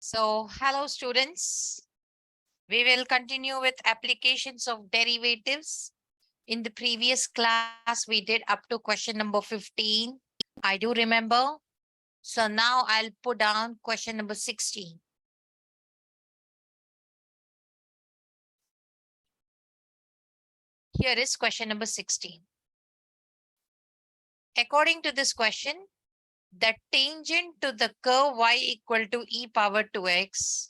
So, hello students. We will continue with applications of derivatives. In the previous class, we did up to question number 15. I do remember. So now I'll put down question number 16. Here is question number 16. According to this question, the tangent to the curve y equal to e power 2x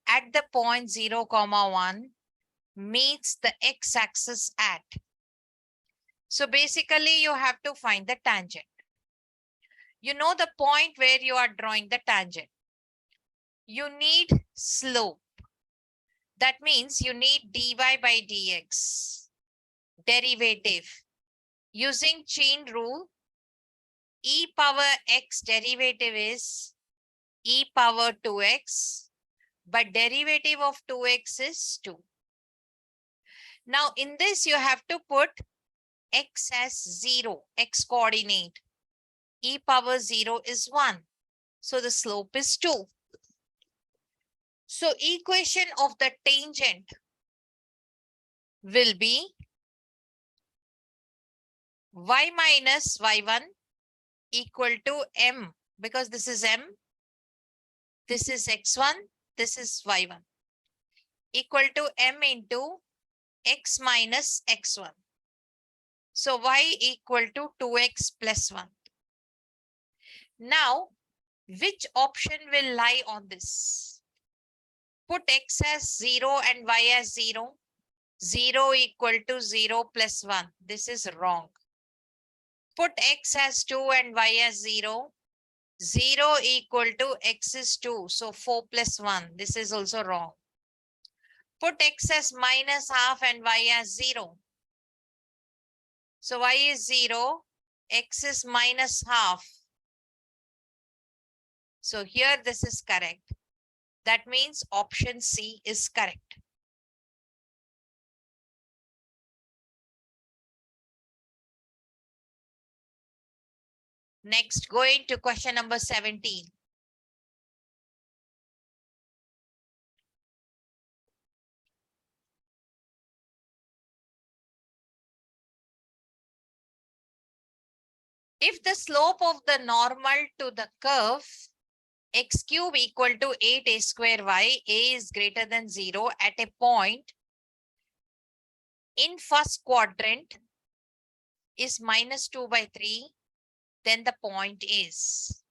at the point 0, 1 meets the x-axis at. So basically, you have to find the tangent. You know the point where you are drawing the tangent. You need slope. That means you need dy by dx. Derivative. Using chain rule, e power x derivative is e power 2x, but derivative of 2x is 2. Now in this you have to put x as 0, x coordinate. E power 0 is 1. So the slope is 2. So equation of the tangent will be y minus y1 equal to m, because this is m, this is x1, this is y1, equal to m into x minus x1. So y equal to 2x plus 1. Now, which option will lie on this? Put x as 0 and y as 0. 0 equal to 0 plus 1. This is wrong. Put x as 2 and y as 0. 0 equal to x is 2. So 4 plus 1. This is also wrong. Put x as minus half and y as 0. So y is 0. X is minus half. So here this is correct. That means option C is correct. Next, going to question number 17. If the slope of the normal to the curve x cube equal to 8a square y, a is greater than 0 at a point in first quadrant is minus 2 by 3, then the point is.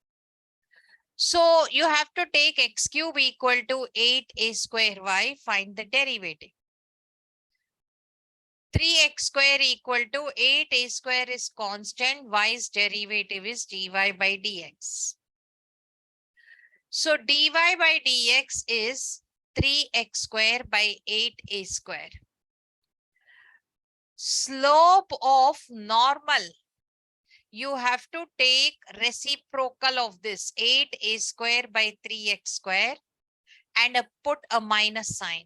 So you have to take x cube equal to 8a square y, find the derivative. 3x square equal to 8a square is constant, y's derivative is dy by dx. So dy by dx is 3x square by 8a square. Slope of normal, you have to take reciprocal of this 8a square by 3x square and put a minus sign.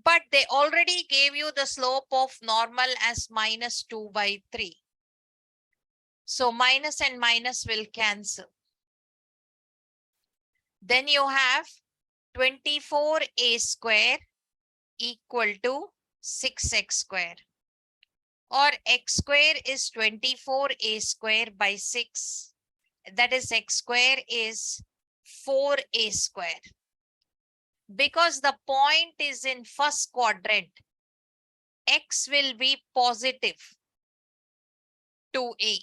But they already gave you the slope of normal as minus 2 by 3. So minus and minus will cancel. Then you have 24a square equal to 6x square. Or x square is 24a square by 6. That is x square is 4a square. Because the point is in first quadrant, x will be positive 2a.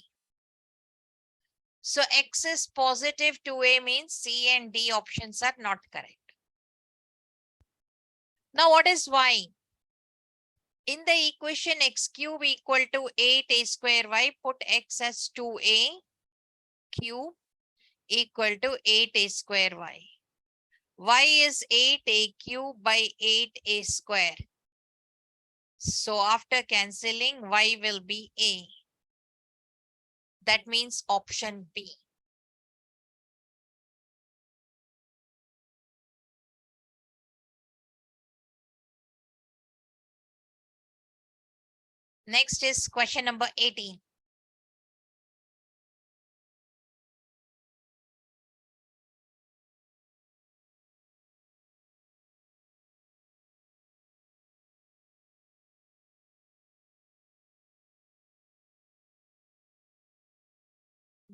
So x is positive 2a means C and D options are not correct. Now what is y? In the equation x cube equal to 8a square y, put x as 2a cube equal to 8a square y. Y is 8a cube by 8a square. So after cancelling, y will be a. That means option B. Next is question number 18.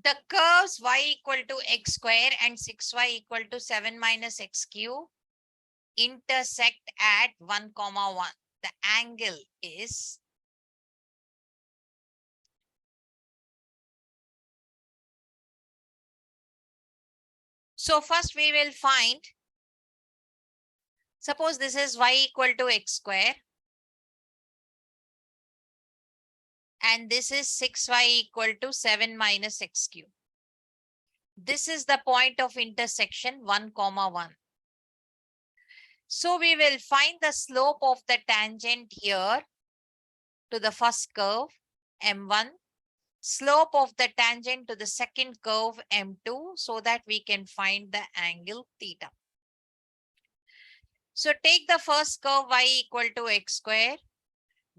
The curves y equal to x square and 6y equal to 7 minus x cube intersect at 1, 1. The angle is so first we will find, suppose this is y equal to x square and this is 6y equal to 7 minus x cube. This is the point of intersection 1, 1. So we will find the slope of the tangent here to the first curve M1, slope of the tangent to the second curve M2, so that we can find the angle theta. So take the first curve y equal to x square,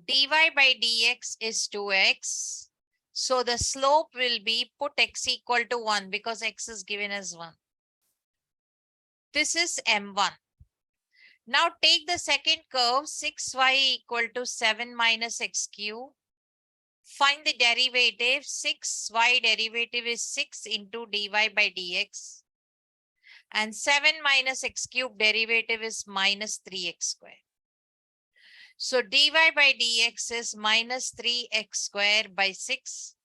dy by dx is 2x. So the slope will be, put x equal to 1 because x is given as 1. This is M1. Now take the second curve 6y equal to 7 minus x cube. Find the derivative. 6y derivative is 6 into dy by dx. And 7 minus x cube derivative is minus 3x square. So dy by dx is minus 3x square by 6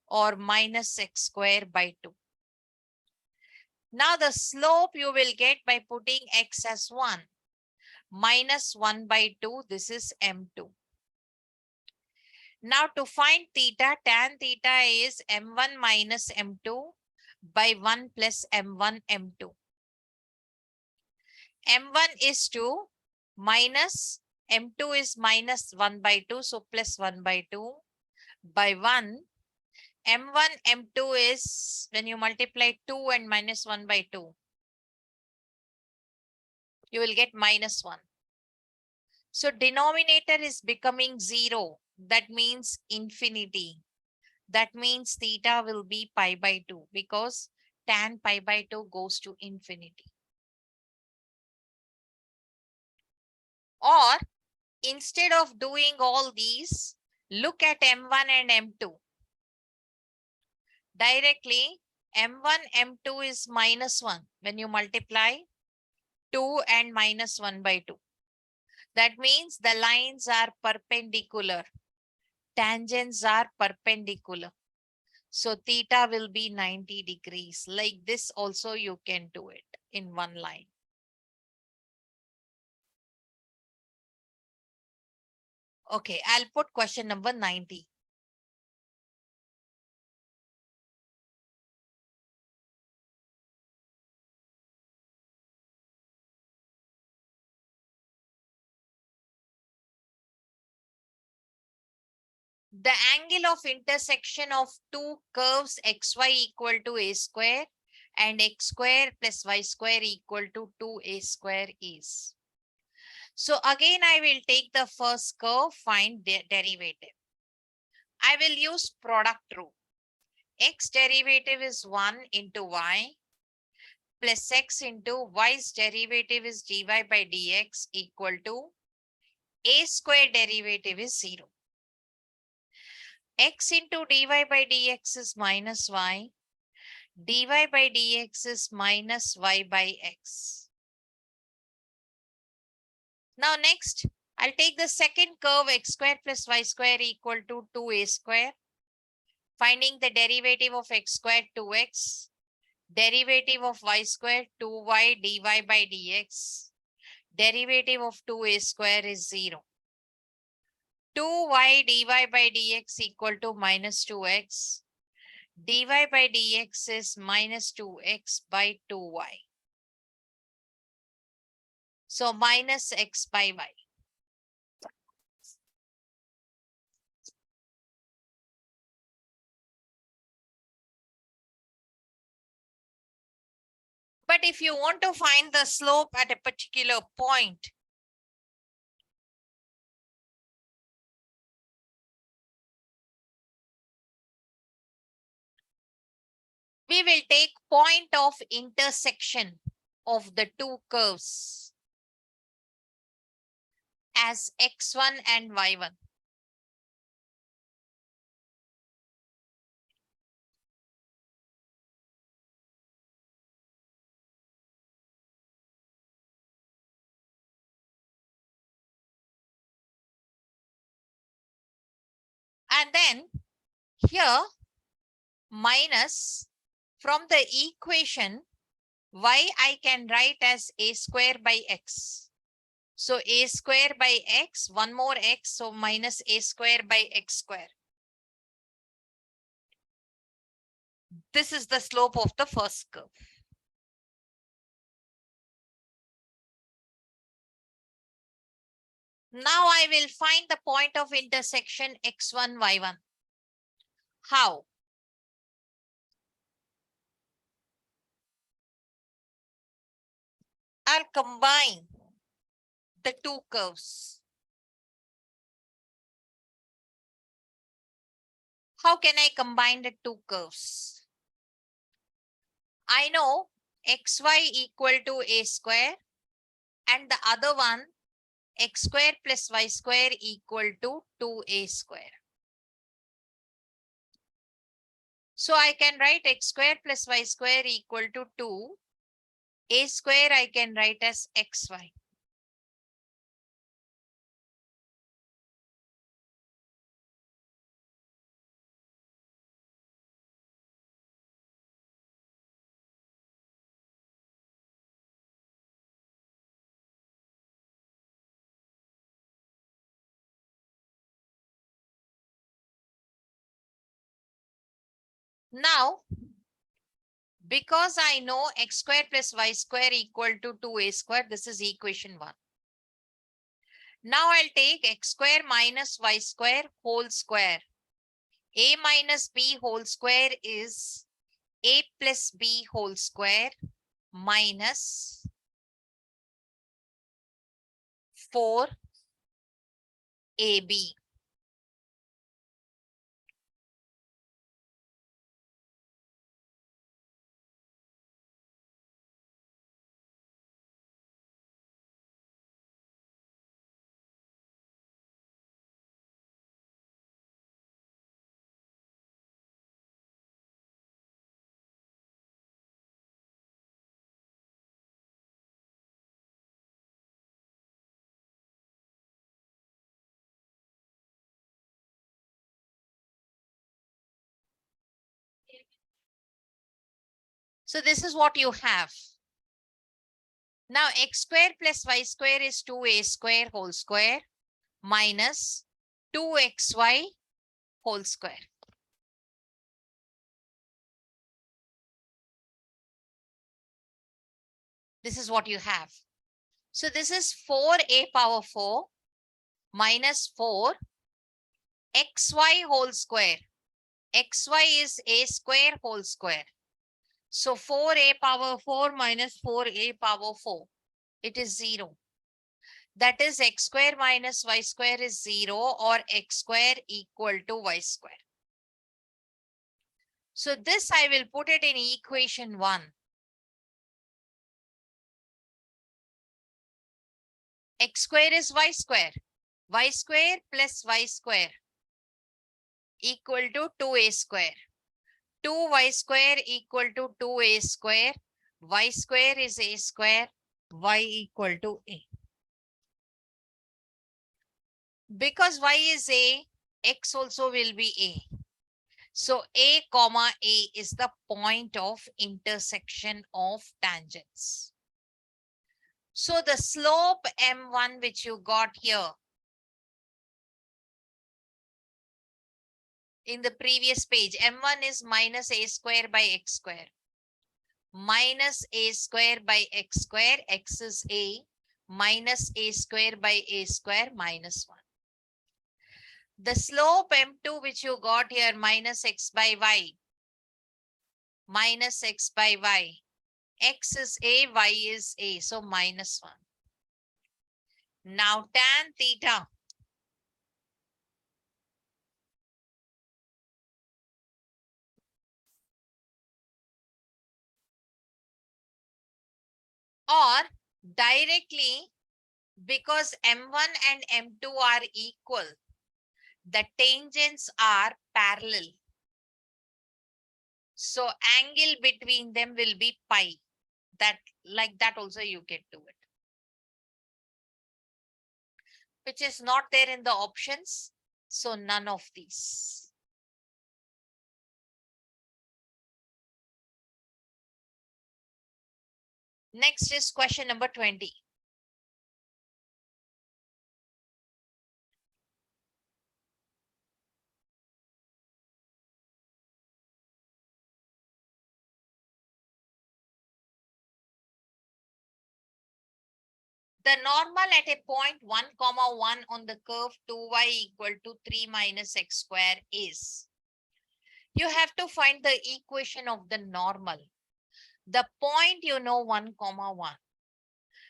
or minus x square by 2. Now the slope you will get by putting x as 1. Minus 1 by 2, this is M2. Now to find theta, tan theta is M1 minus M2 by 1 plus M1 M2. M1 is 2 minus M2 is minus 1 by 2, so plus 1 by 2 by 1. M1 M2 is, when you multiply 2 and minus 1 by 2, you will get minus 1. So denominator is becoming 0. That means infinity. That means theta will be pi by 2 because tan pi by 2 goes to infinity. Or instead of doing all these, look at M1 and M2. Directly, M1, M2 is minus 1 when you multiply 2 and minus 1 by 2. That means the lines are perpendicular. Tangents are perpendicular. So theta will be 90 degrees. Like this also you can do it in one line. Okay, I'll put question number 90. The angle of intersection of two curves xy equal to a square and x square plus y square equal to 2a square is. So again, I will take the first curve, find the derivative. I will use product rule. X derivative is 1 into y plus x into y's derivative is dy by dx equal to a square derivative is 0. X into dy by dx is minus y. Dy by dx is minus y by x. Now next, I'll take the second curve x square plus y square equal to 2a square. Finding the derivative of x square 2x. Derivative of y square 2y dy by dx. Derivative of 2a square is 0. 2y dy by dx equal to minus 2x. Dy by dx is minus 2x by 2y. So minus x by y. But if you want to find the slope at a particular point, we will take point of intersection of the two curves as x1 and y1. And then here minus from the equation y I can write as a square by x. So a square by x, one more x, so minus a square by x square. This is the slope of the first curve. Now I will find the point of intersection x1, y1. How? I'll combine the two curves. How can I combine the two curves? I know xy equal to a square and the other one x square plus y square equal to 2a square. So I can write x square plus y square equal to 2. A square I can write as xy. Now, because I know x square plus y square equal to 2a square, this is equation 1. Now I'll take x square minus y square whole square. A minus b whole square is a plus b whole square minus 4ab. So this is what you have. Now x square plus y square is 2a square whole square minus 2xy whole square. This is what you have. So this is 4a power 4 minus 4 xy whole square. Xy is a square whole square. So 4a power 4 minus 4a power 4. It is 0. That is x square minus y square is 0 or x square equal to y square. So this I will put it in equation 1. X square is y square. Y square plus y square equal to 2a square. 2y square equal to 2a square. Y square is a square. Y equal to a. Because y is a, x also will be a. So a comma a is the point of intersection of tangents. So the slope m1 which you got here in the previous page, m1 is minus a square by x square. Minus a square by x square, x is a, minus a square by a square minus 1. The slope m2 which you got here, minus x by y. Minus x by y. X is a, y is a, so minus 1. Now tan theta. Or directly, because m1 and m2 are equal, the tangents are parallel. So angle between them will be pi. That, like that also you can do it. Which is not there in the options. So none of these. Next is question number 20. The normal at a point 1, 1 on the curve 2y equal to 3 minus x square is. You have to find the equation of the normal. The point you know 1, 1.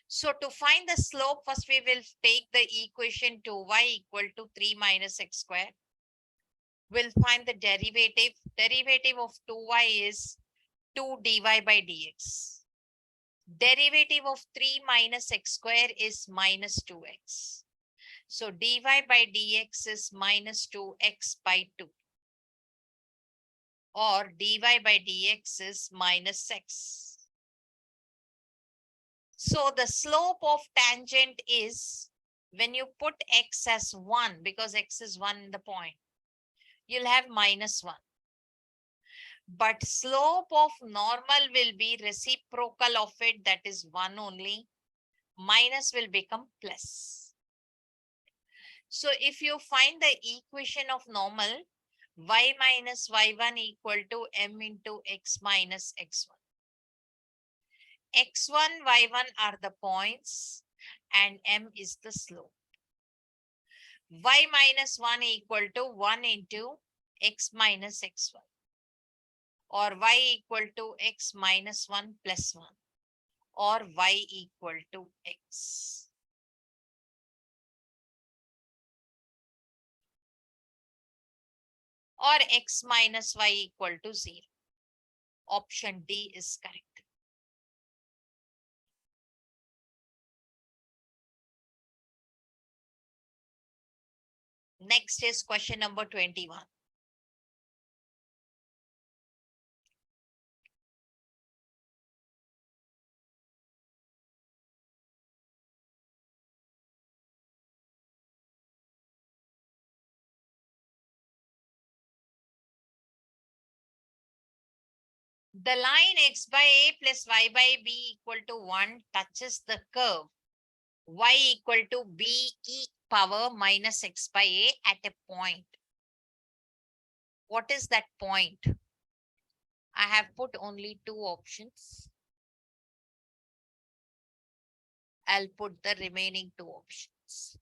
So to find the slope, first we will take the equation 2y equal to 3 minus x square. We'll find the derivative. Derivative of 2y is 2 dy by dx. Derivative of 3 minus x square is minus 2x. So dy by dx is minus 2x by 2. Or dy by dx is minus x. So the slope of tangent is, when you put x as 1, because x is 1 in the point, you'll have minus 1. But slope of normal will be reciprocal of it, that is 1 only. Minus will become plus. So if you find the equation of normal, y minus y1 equal to m into x minus x1. x1, y1 are the points and m is the slope. Y minus 1 equal to 1 into x minus x1. Or y equal to x minus 1 plus 1. Or y equal to x. Or x minus y equal to 0. Option D is correct. Next is question number 21. The line x by a plus y by b equal to 1 touches the curve y equal to b e power minus x by a at a point. What is that point? I have put only 2 options. I'll put the remaining 2 options.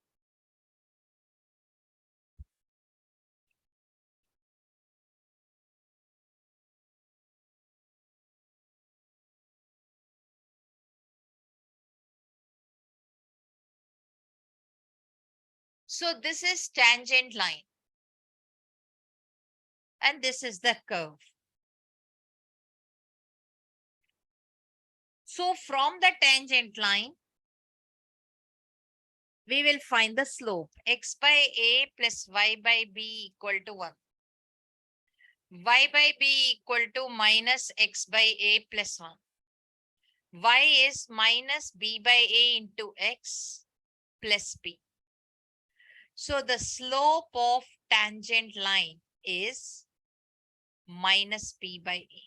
So this is tangent line. And this is the curve. So from the tangent line, we will find the slope x by a plus y by b equal to 1. Y by b equal to minus x by a plus 1. Y is minus b by a into x plus b. So the slope of tangent line is minus b by a.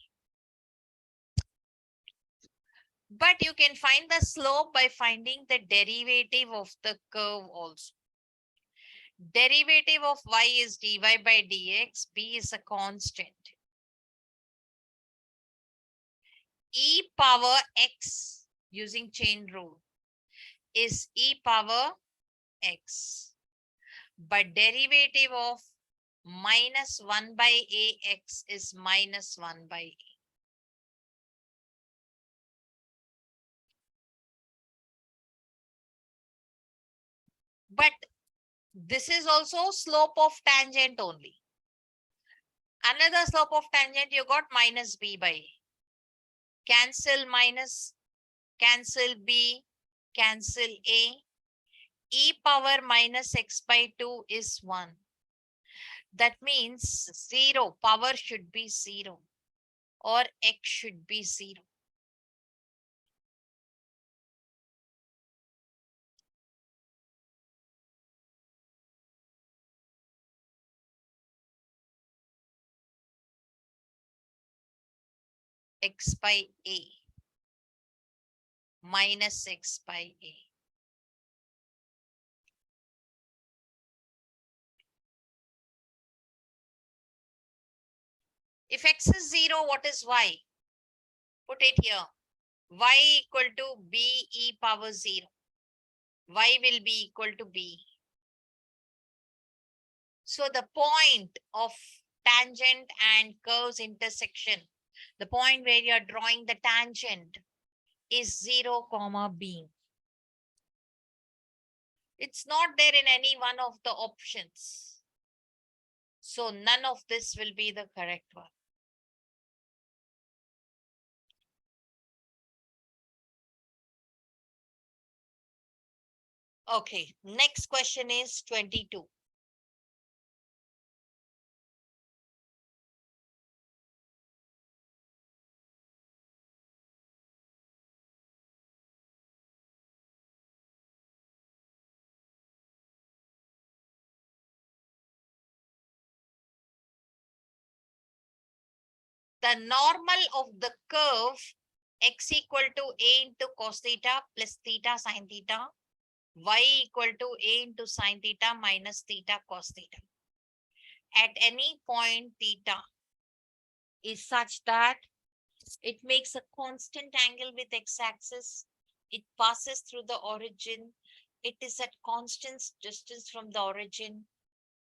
But you can find the slope by finding the derivative of the curve also. Derivative of y is dy by dx, b is a constant. E power x using chain rule is e power x. But derivative of minus 1 by ax is minus 1 by a. But this is also slope of tangent only. Another slope of tangent, you got minus b by a. Cancel minus, cancel b, cancel a. E power minus x by 2 is 1. That means 0, power should be 0 or x should be 0. x by a minus x by a. If x is 0, what is y? Put it here. Y equal to b e power 0. Y will be equal to b. So the point of tangent and curves intersection, the point where you are drawing the tangent is 0, comma b. It's not there in any one of the options. So none of this will be the correct one. Okay, next question is 22. The normal of the curve x equal to a into cos theta plus theta sin theta, y equal to a into sin theta minus theta cos theta. At any point theta is such that it makes a constant angle with x-axis. It passes through the origin. It is at constant distance from the origin,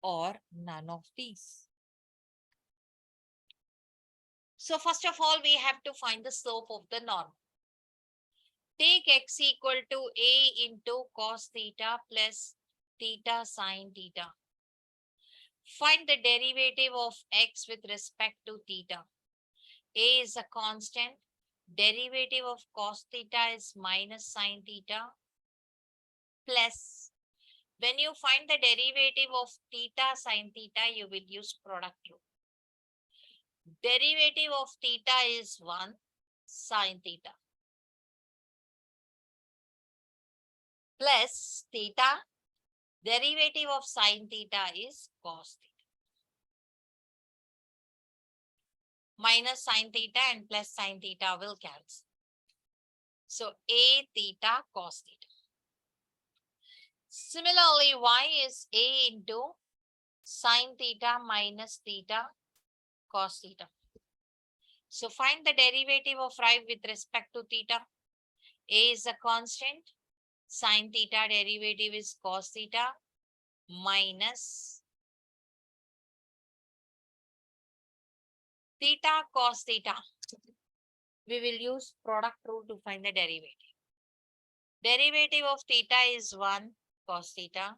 or none of these. So first of all, we have to find the slope of the norm. Take x equal to a into cos theta plus theta sin theta. Find the derivative of x with respect to theta. A is a constant. Derivative of cos theta is minus sin theta plus. When you find the derivative of theta sin theta, you will use product rule. Derivative of theta is 1 sin theta plus theta. Derivative of sin theta is cos theta. Minus sin theta and plus sin theta will cancel. So a theta cos theta. Similarly, y is a into sin theta minus theta cos theta. So find the derivative of y with respect to theta. A is a constant. Sin theta derivative is cos theta minus theta cos theta. We will use product rule to find the derivative. Derivative of theta is 1 cos theta.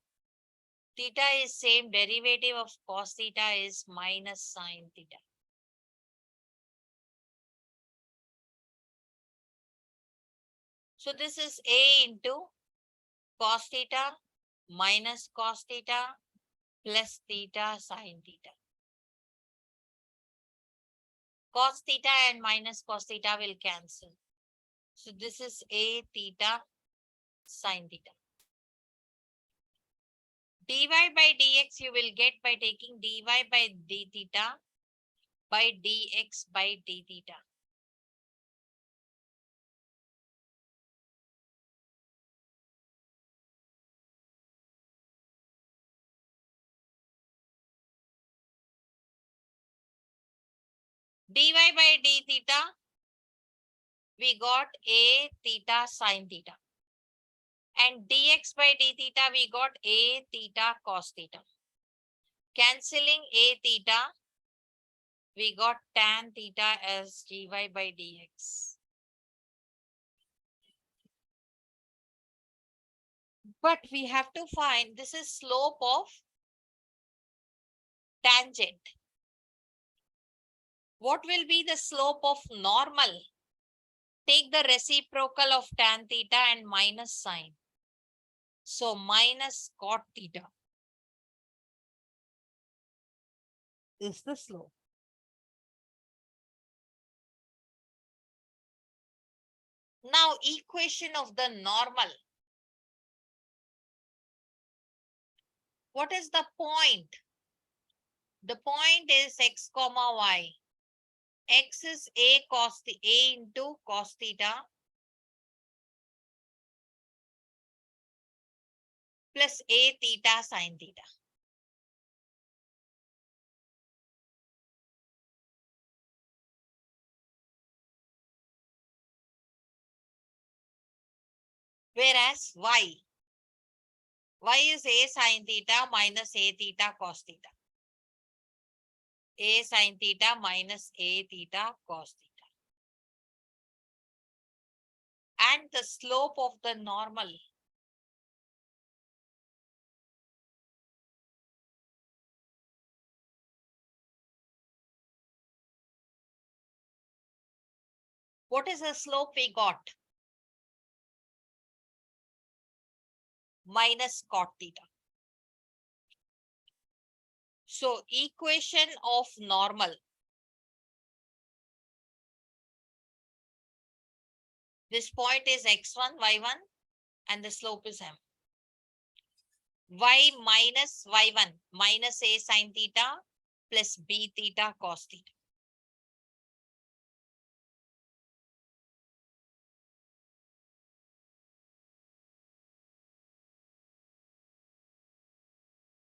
Theta is same. Derivative of cos theta is minus sin theta. So this is a into cos theta minus cos theta plus theta sin theta. Cos theta and minus cos theta will cancel. So this is a theta sin theta. dy by dx you will get by taking dy by d theta by dx by d theta. dy by d theta, we got a theta sin theta. And dx by d theta, we got a theta cos theta. Cancelling a theta, we got tan theta as dy by dx. But we have to find, this is slope of tangent. What will be the slope of normal? Take the reciprocal of tan theta and minus sine. So minus cot theta is the slope. Now equation of the normal. What is the point? The point is x comma y. X is A A into cos theta plus A theta sin theta. Whereas Y is A sin theta minus A theta cos theta. A sin theta minus A theta cos theta. And the slope of the normal what is the slope we got? Minus cot theta. So equation of normal. This point is x1, y1 and the slope is m. Y minus y1 minus A sin theta plus B theta cos theta.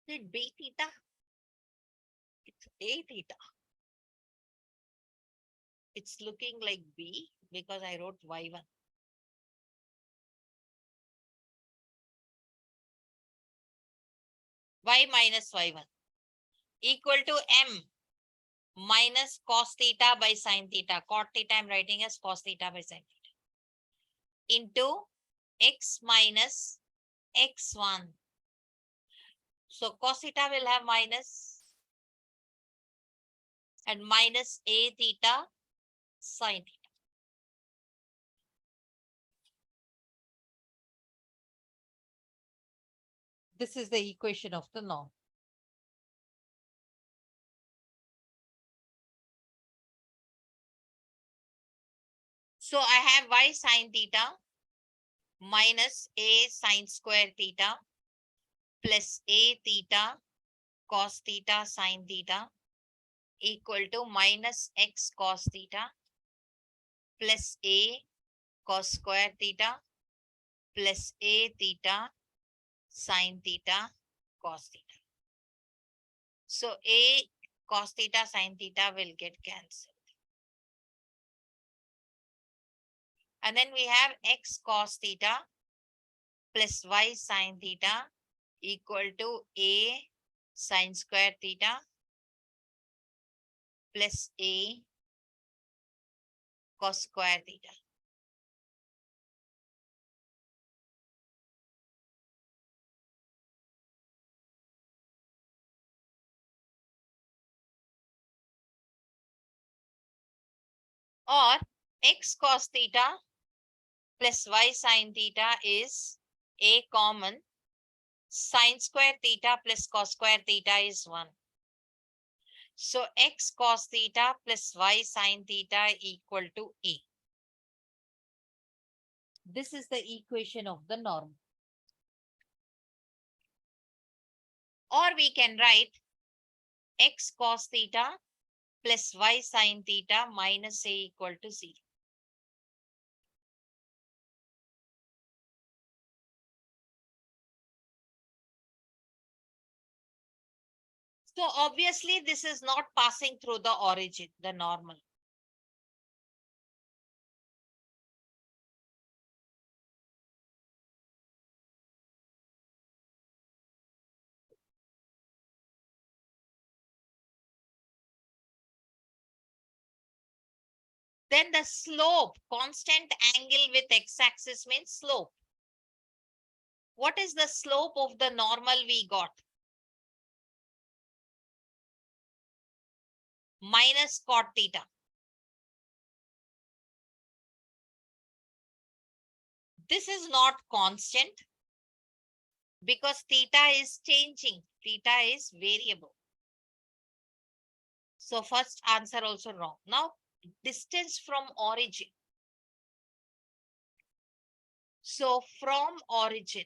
Did B theta? It's A theta. It's looking like B because I wrote y1. Y minus y1 equal to m minus cos theta by sin theta. Cot theta I'm writing as cos theta by sin theta. Into x minus x1. So cos theta will have minus and minus A theta sin theta. This is the equation of the norm. So I have y sin theta minus A sin square theta plus A theta cos theta sin theta equal to minus x cos theta plus A cos square theta plus A theta sin theta cos theta. So A cos theta sin theta will get cancelled. And then we have x cos theta plus y sin theta equal to A sin square theta plus A cos square theta. Or x cos theta plus y sin theta is A common. Sin square theta plus cos square theta is 1. So x cos theta plus y sin theta equal to A. This is the equation of the norm. Or we can write x cos theta plus y sin theta minus A equal to 0. So obviously this is not passing through the origin, the normal. Then the slope, constant angle with x-axis means slope. What is the slope of the normal we got? Minus cot theta. This is not constant because theta is changing. Theta is variable. So first answer also wrong. Now distance from origin. So from origin,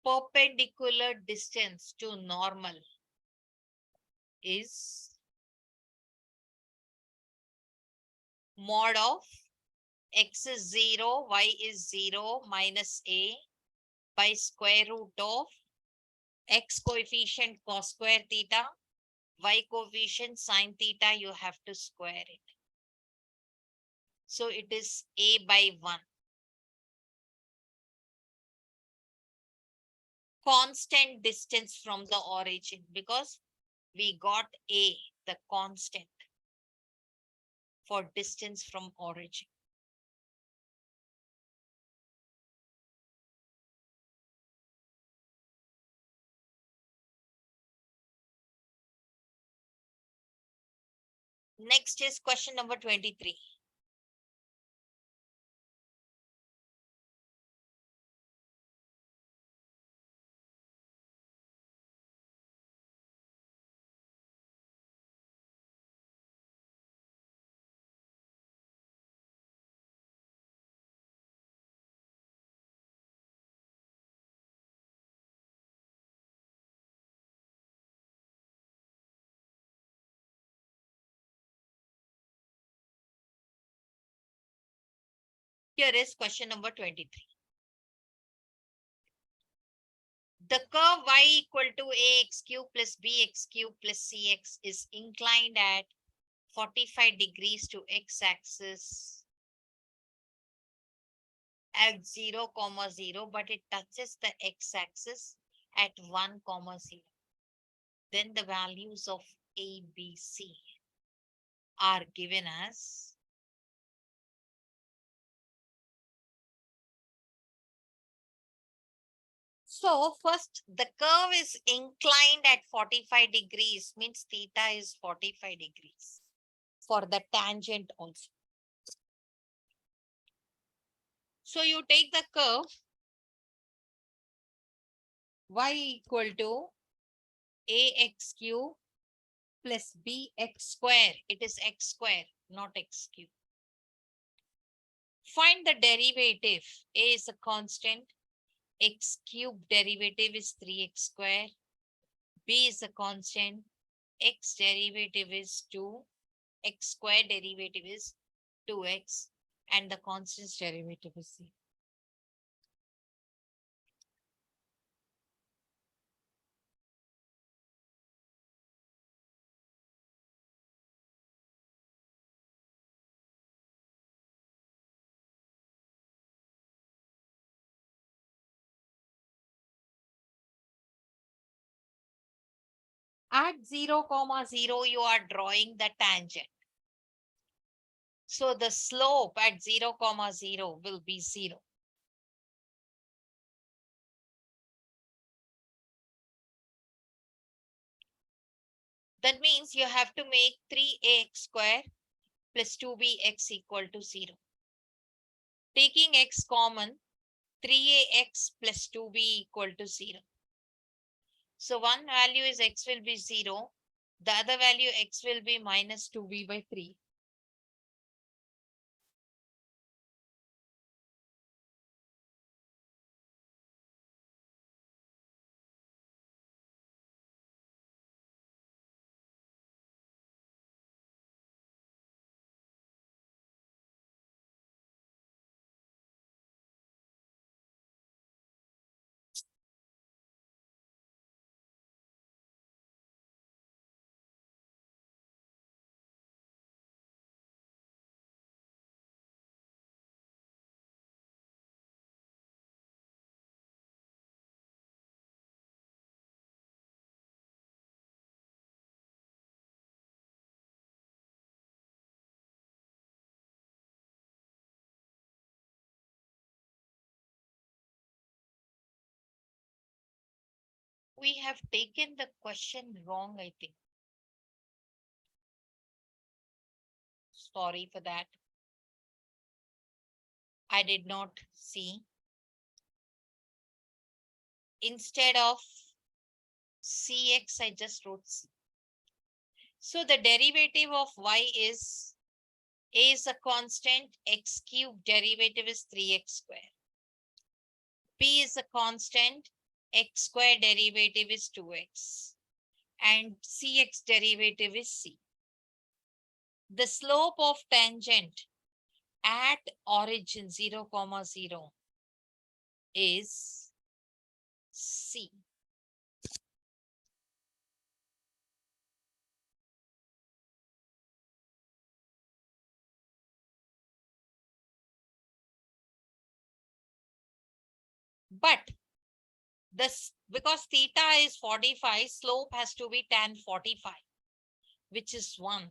perpendicular distance to normal is mod of x is 0, y is 0 minus a by square root of x coefficient cos square theta, y coefficient sine theta, you have to square it. So it is a by 1. Constant distance from the origin, because we got a, the constant for distance from origin. Next is question number 23. Here is question number 23. The curve y equal to ax cube plus bx cube plus cx is inclined at 45 degrees to x-axis at 0, 0, but it touches the x-axis at 1, 0. Then the values of a, b, c are given as so first, the curve is inclined at 45 degrees, means theta is 45 degrees for the tangent also. So you take the curve y equal to ax cube plus bx square. It is x square, not x cube. Find the derivative. A is a constant. X cube derivative is 3x square. B is a constant. X derivative is 2. X square derivative is 2x. And the constant's derivative is 0. At 0, 0, you are drawing the tangent. So the slope at 0, 0 will be 0. That means you have to make 3ax square plus 2bx equal to 0. Taking x common, 3ax plus 2b equal to 0. So one value is x will be 0. The other value x will be minus 2b by 3. We have taken the question wrong, I think. Sorry for that. I did not see. Instead of cx, I just wrote c. So the derivative of y is a is a constant, x cube derivative is 3x square. B is a constant, x square derivative is 2x. And cx derivative is c. The slope of tangent at origin 0, 0 is C. But this, because theta is 45, slope has to be tan 45, which is 1.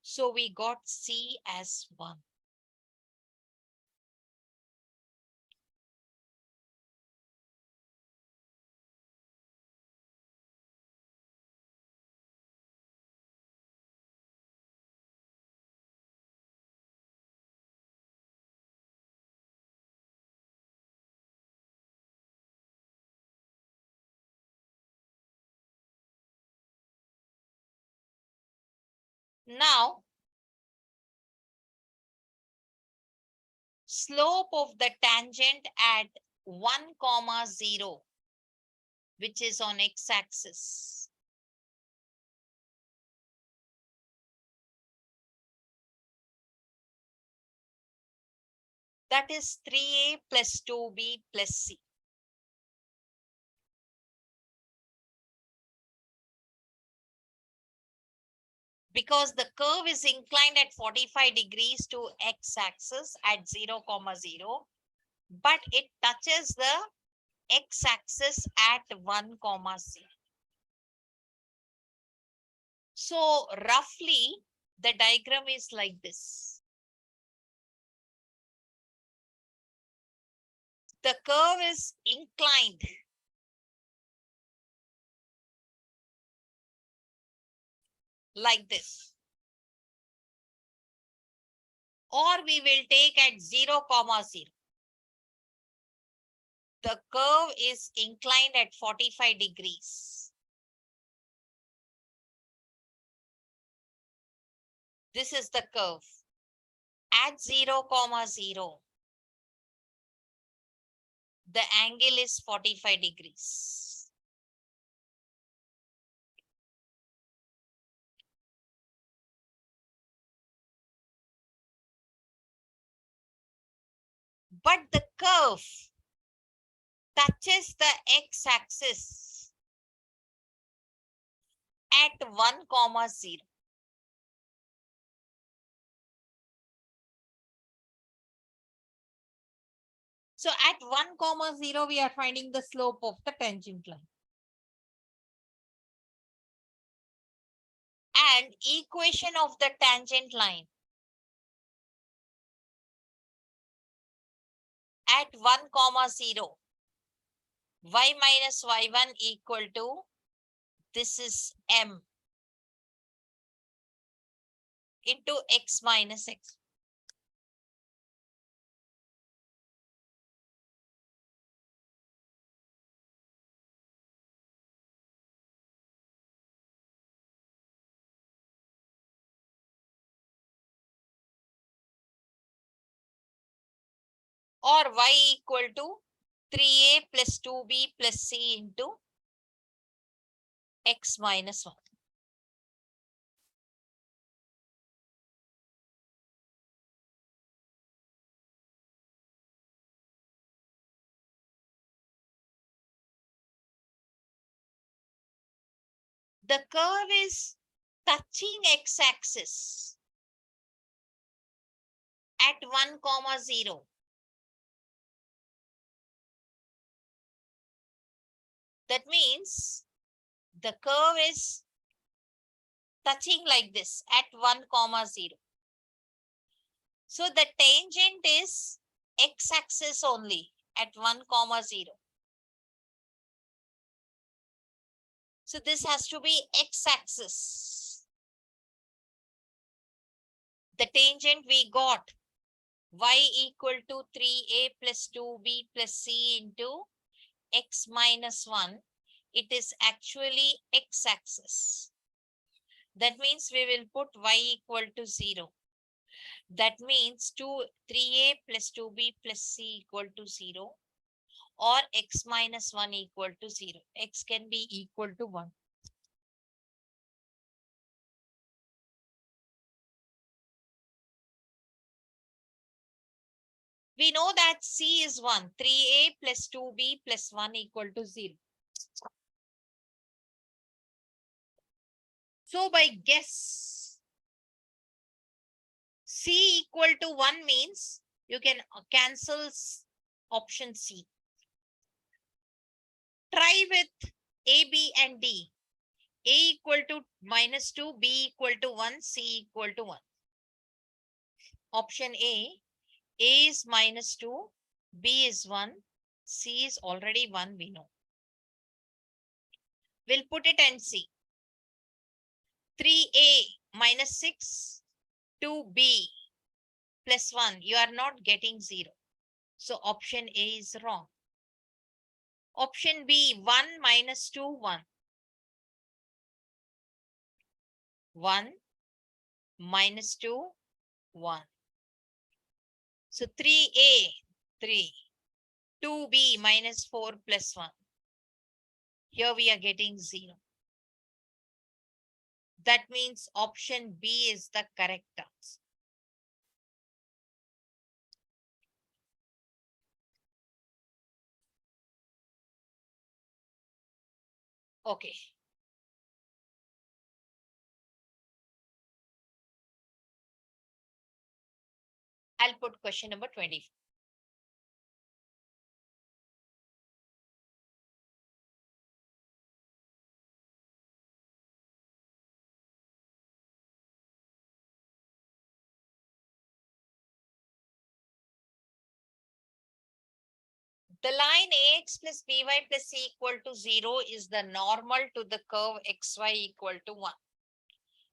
So we got C as 1. Now, slope of the tangent at 1, 0, which is on x-axis. That is 3a plus 2b plus c. Because the curve is inclined at 45 degrees to x-axis at 0, 0, but it touches the x-axis at 1, 0. So roughly, the diagram is like this. The curve is inclined like this. Or we will take at 0, 0. The curve is inclined at 45 degrees. This is the curve. At 0, 0, the angle is 45 degrees. But the curve touches the x-axis at 1, 0. So at 1, 0, we are finding the slope of the tangent line. And equation of the tangent line at 1, 0, y minus y1 equal to, this is m into x minus x. Or y equal to 3a plus 2b plus c into x minus 1. The curve is touching x-axis at 1, 0. That means the curve is touching like this at 1, 0. So the tangent is x-axis only at 1, 0. So this has to be x-axis. The tangent we got y equal to 3a plus 2b plus c into x minus 1. It is actually x-axis. That means we will put y equal to 0. That means 3a plus 2b plus c equal to 0. Or x minus 1 equal to 0. X can be equal to 1. We know that C is 1. 3A plus 2B plus 1 equal to 0. So by guess, C equal to 1 means you can cancel option C. Try with A, B and D. A equal to -2, B equal to 1, C equal to 1. Option A is -2, B is 1, C is already 1, we know. We'll put it and see. 3A minus 6, 2B plus 1, you are not getting 0. So option A is wrong. Option B, 1 minus 2, 1. 1 minus 2, 1. So 3A, 3. 2B minus 4 plus 1. Here we are getting 0. That means option B is the correct answer. Okay. I'll put question number 20. The line ax plus by plus c equal to 0 is the normal to the curve xy equal to 1.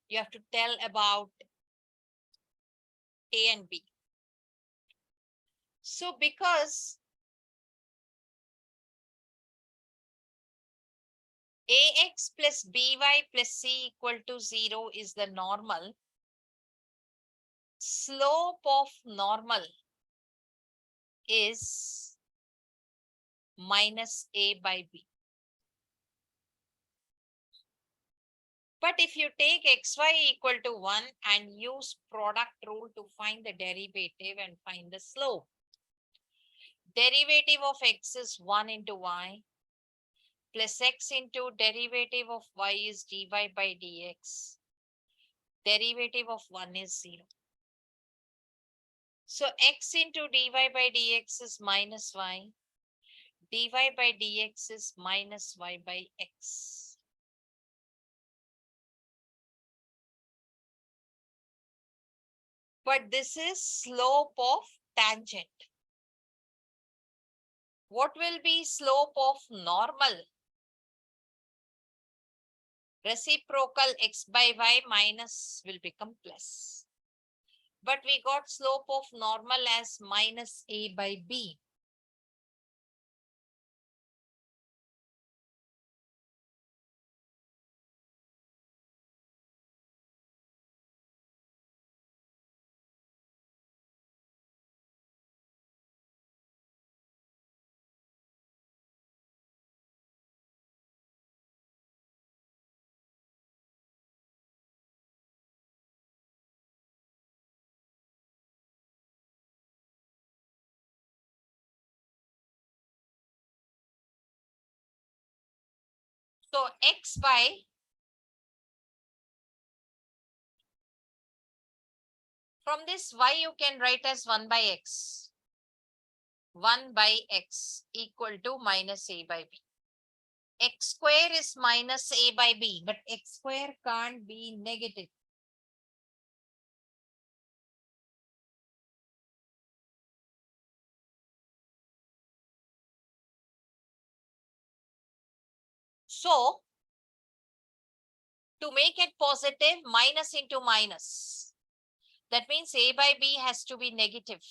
You have to tell about A and B. So because ax plus by plus c equal to 0 is the normal, slope of normal is minus a by b. But if you take xy equal to 1 and use product rule to find the derivative and find the slope, derivative of x is 1 into y plus x into derivative of y is dy by dx. Derivative of 1 is 0. So x into dy by dx is minus y. Dy by dx is minus y by x. But this is slope of tangent. What will be slope of normal? Reciprocal x by y minus will become plus. But we got slope of normal as minus a by b. So x by from this y you can write as 1 by x. 1 by x equal to minus a by b. X square is minus a by b, but x square can't be negative. So to make it positive, minus into minus. That means a by b has to be negative.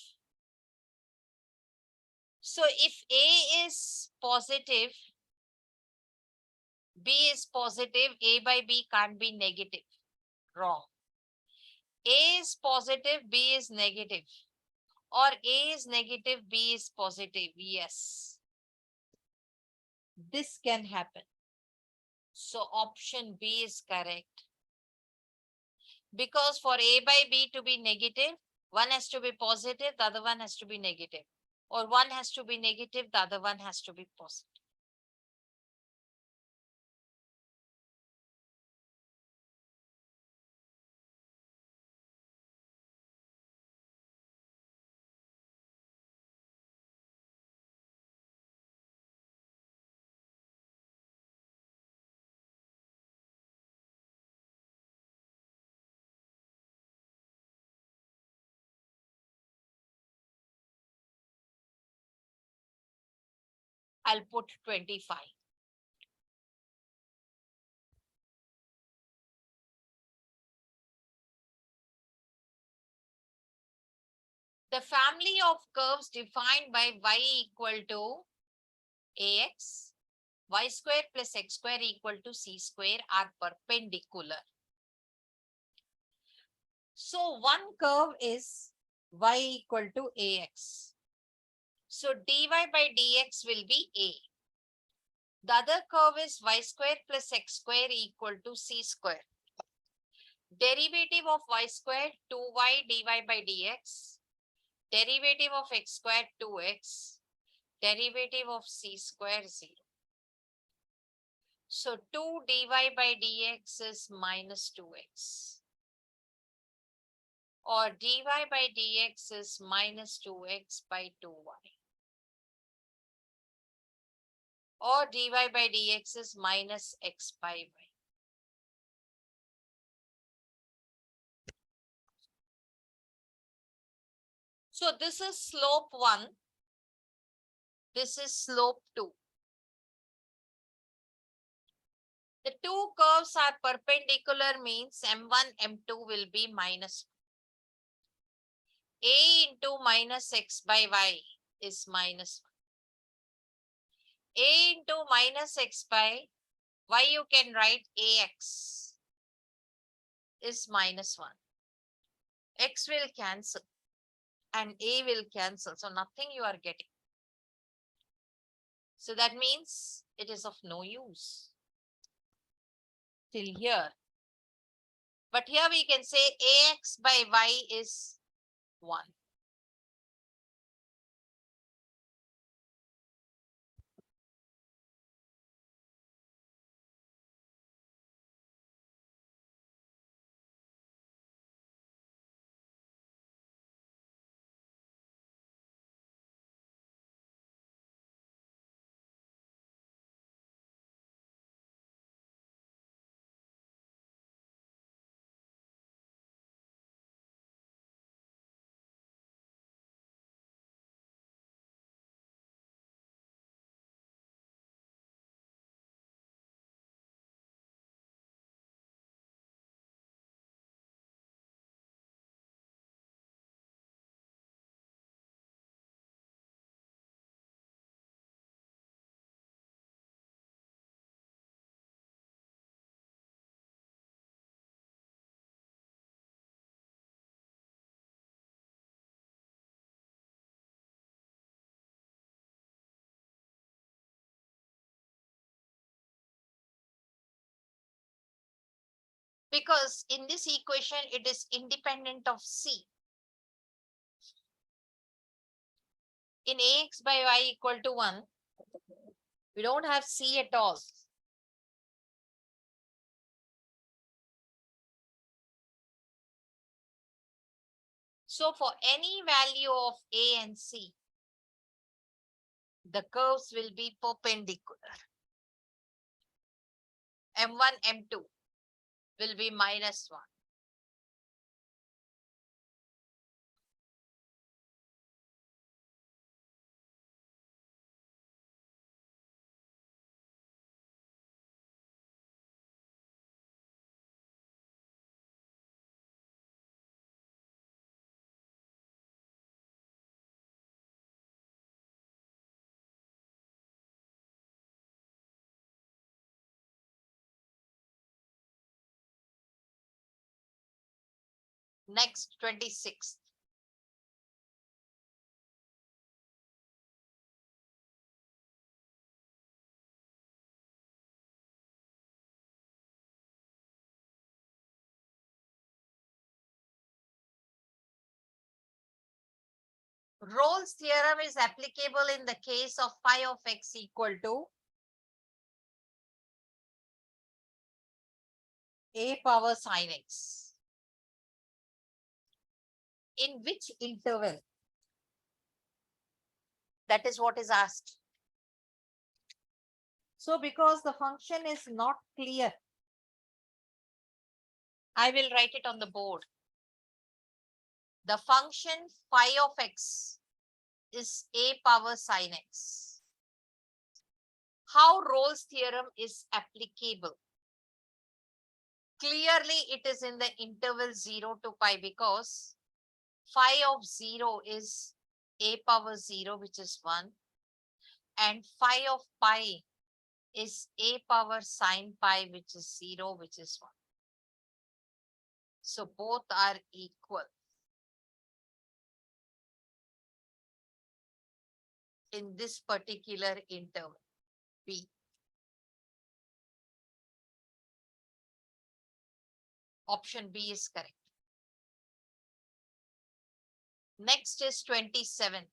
So if a is positive, b is positive, a by b can't be negative. Wrong. A is positive, b is negative. Or a is negative, b is positive. Yes. This can happen. So option B is correct. Because for a by b to be negative, One has to be positive, the other one has to be negative. Or one has to be negative, the other one has to be positive. I'll put 25. The family of curves defined by y equal to ax, y square plus x square equal to c square are perpendicular. So one curve is y equal to ax. So dy by dx will be a. The other curve is y square plus x square equal to c square. Derivative of y square 2y dy by dx. Derivative of x square 2x. Derivative of c square 0. So 2 dy by dx is minus 2x. Or dy by dx is minus 2x by 2y. Or dy by dx is minus x by y. So this is slope 1. This is slope 2. The two curves are perpendicular means M1, M2 will be minus. A into minus x by y is minus 1. A into minus x by y, you can write ax is minus 1. X will cancel and a will cancel. So nothing you are getting. So that means it is of no use till here. But here we can say ax by y is 1. Because in this equation, it is independent of c. In ax by y equal to 1, we don't have c at all. So for any value of a and c, the curves will be perpendicular. M1, M2 will be minus 1. Next, 26. Rolle's theorem is applicable in the case of phi of x equal to a power sin x. In which interval? That is what is asked. So because the function is not clear, I will write it on the board. The function phi of x is a power sin x. How Rolle's theorem is applicable? Clearly, it is in the interval 0 to pi because phi of 0 is a power 0, which is 1, and phi of pi is a power sin pi, which is 0, which is 1. So both are equal in this particular interval B. Option B is correct. Next is 27th.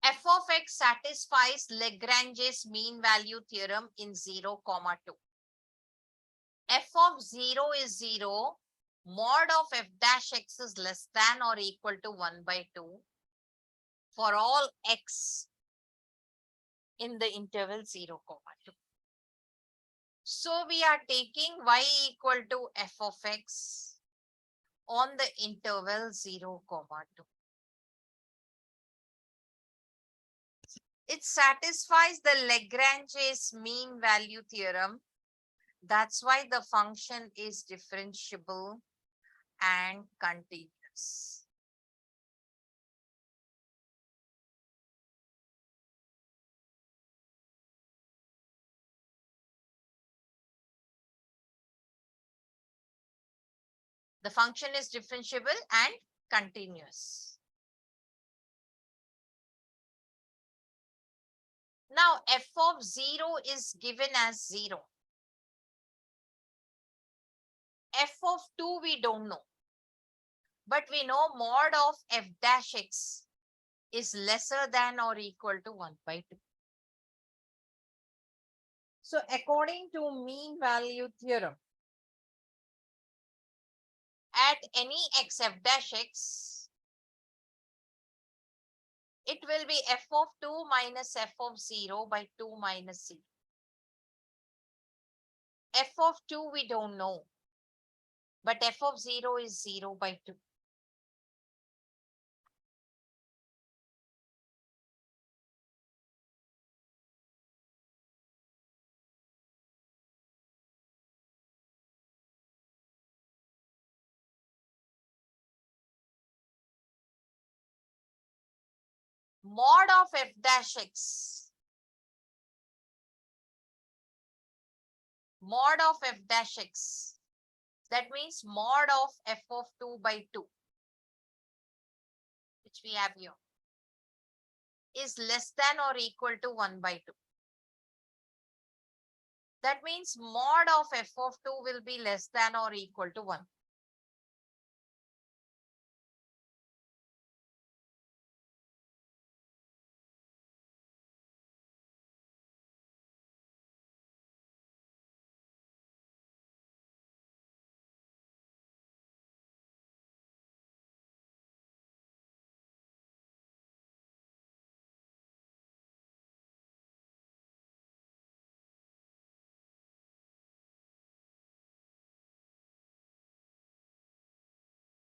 F of x satisfies Lagrange's mean value theorem in 0, 2. F of 0 is 0. Mod of f dash x is less than or equal to 1 by 2 for all x in the interval 0, 2. So we are taking y equal to f of x on the interval 0, 2. It satisfies the Lagrange's mean value theorem. That's why the function is differentiable and continuous. The function is differentiable and continuous. Now, f of 0 is given as 0. F of 2 we don't know. But we know mod of f dash x is lesser than or equal to 1 by 2. So according to mean value theorem, at any x f dash x, it will be f of 2 minus f of 0 by 2 minus 0. F of 2 we don't know, but f of 0 is 0 by 2. Mod of f dash x. Mod of f dash x. That means mod of f of 2 by 2, which we have here, is less than or equal to 1 by 2. That means mod of f of 2 will be less than or equal to 1.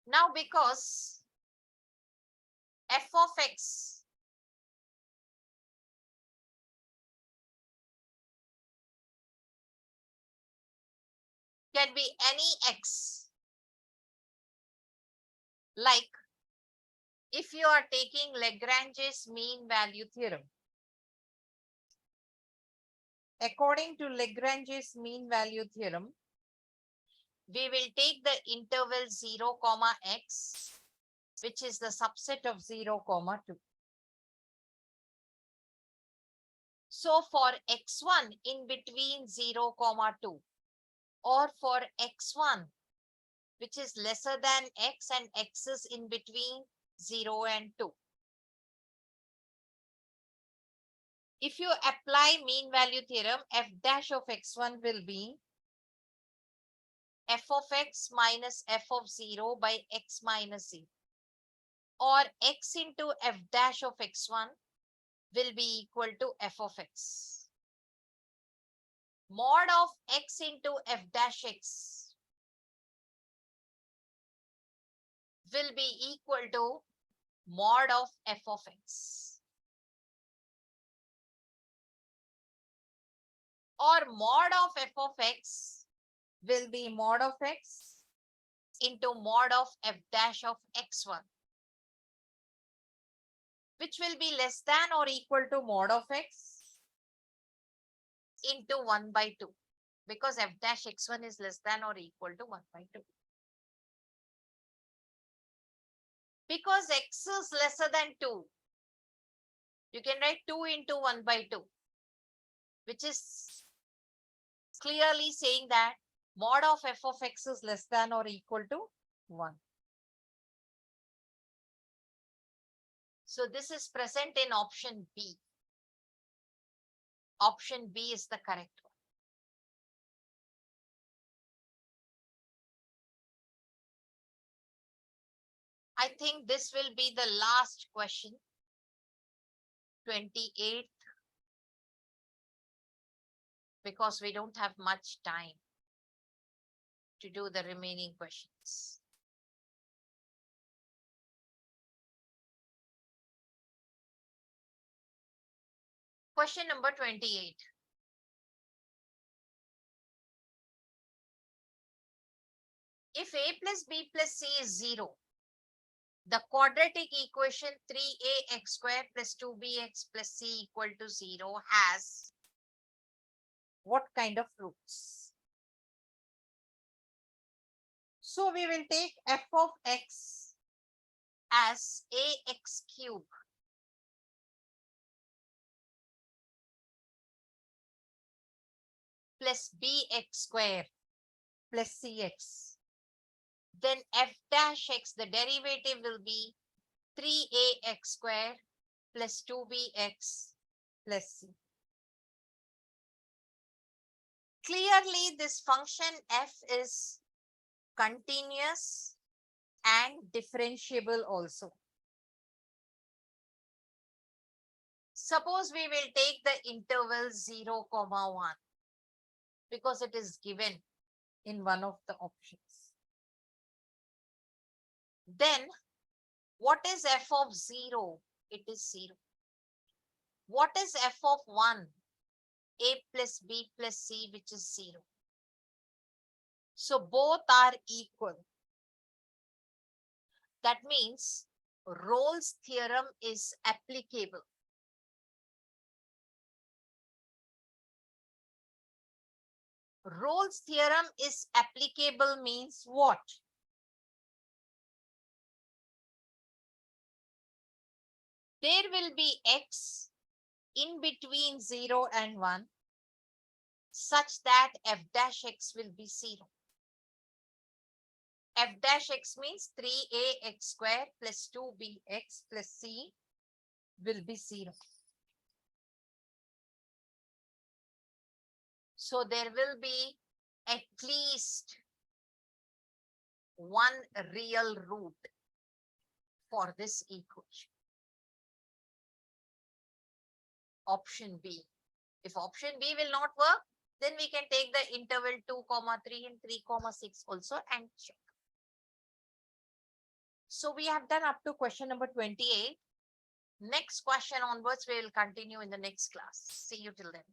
Now, because f of x can be any x, like if you are taking Lagrange's mean value theorem, according to Lagrange's mean value theorem, we will take the interval 0, comma x, which is the subset of 0, comma 2. So for x1 in between 0, comma 2, or for x1 which is lesser than x and x is in between 0 and 2. If you apply mean value theorem, f dash of x1 will be f of x minus f of 0 by x minus 0, or x into f dash of x1 will be equal to f of x. Mod of x into f dash x will be equal to mod of f of x, or mod of f of x will be mod of x into mod of f dash of x1, which will be less than or equal to mod of x into 1 by 2, because f dash x1 is less than or equal to 1 by 2. Because x is lesser than 2, you can write 2 into 1 by 2, which is clearly saying that mod of f of x is less than or equal to 1. So this is present in option B. Option B is the correct one. I think this will be the last question, 28th, because we don't have much time to do the remaining questions. Question number 28. If a plus b plus c is 0, the quadratic equation 3ax square plus 2bx plus c equal to 0 has what kind of roots? So we will take f of x as ax cube plus bx square plus cx. Then f dash x, the derivative will be 3ax square plus 2bx plus c. Clearly, this function f is continuous and differentiable also. Suppose we will take the interval 0, 1, because it is given in one of the options. Then what is f of 0? It is 0. What is f of 1? A plus b plus c, which is 0. So both are equal. That means Rolle's theorem is applicable. Rolle's theorem is applicable means what? There will be x in between 0 and 1 such that f dash x will be 0. F dash x means 3ax square plus 2bx plus c will be 0. So there will be at least one real root for this equation. Option B. If option B will not work, then we can take the interval 2, 3 and 3, 6 also and check. So we have done up to question number 28. Next question onwards, we will continue in the next class. See you till then.